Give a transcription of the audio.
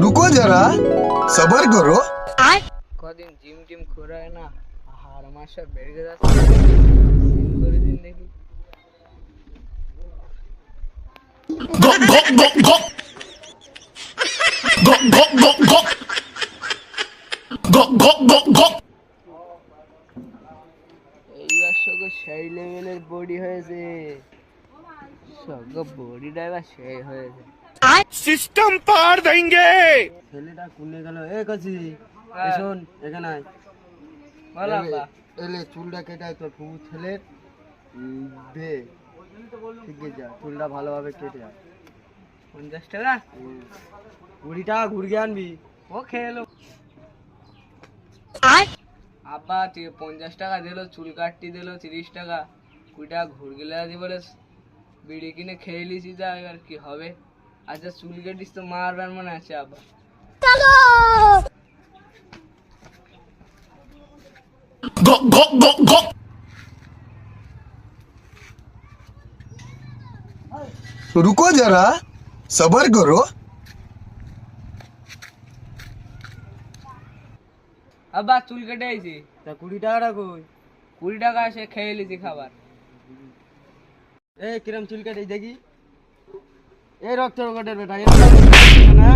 रुको जरा सबर करो। কদিন জিম টিম করে না, হাড় মাসা বেড়ে যাচ্ছে। জিম করে দিন দেখি। এইবার সঙ্গে সেই লেভেলের বডি হয়েছে, সঙ্গে বডিটা এবার সেই হয়েছে। सिस्टम पार देंगे। ছেলেটা কুলে গেল। এ কাছি শোন এখানে আয়। বলো বা এলে চুলটা কেটে তোর ফুফু ছেলের দে, ঠিক আছে? যা চুলটা ভালোভাবে কেটে আয়। 50 টাকা 20 টাকা ঘুরিয়ে আনবি। ও খেলো। আব্বা 50 টাকা দিল, চুল কাটতে দিল 30 টাকা, 20 টাকা ঘুর গেলে দি বলে বিড়ি কিনে খেয়ে লিছি, যা আর কি হবে। আচ্ছা চুল কাটিস তো মারবার মনে আছে আব্বা। रुको जरा सबर करो। আব্বা চুল কেটে আইছি। তা 20 টাকাটা কই? 20 টাকা সে খেয়ে লিছি খাবার। এ কিরম চুল কাটে দেখি। এই রক্ত রকটের বেটা না।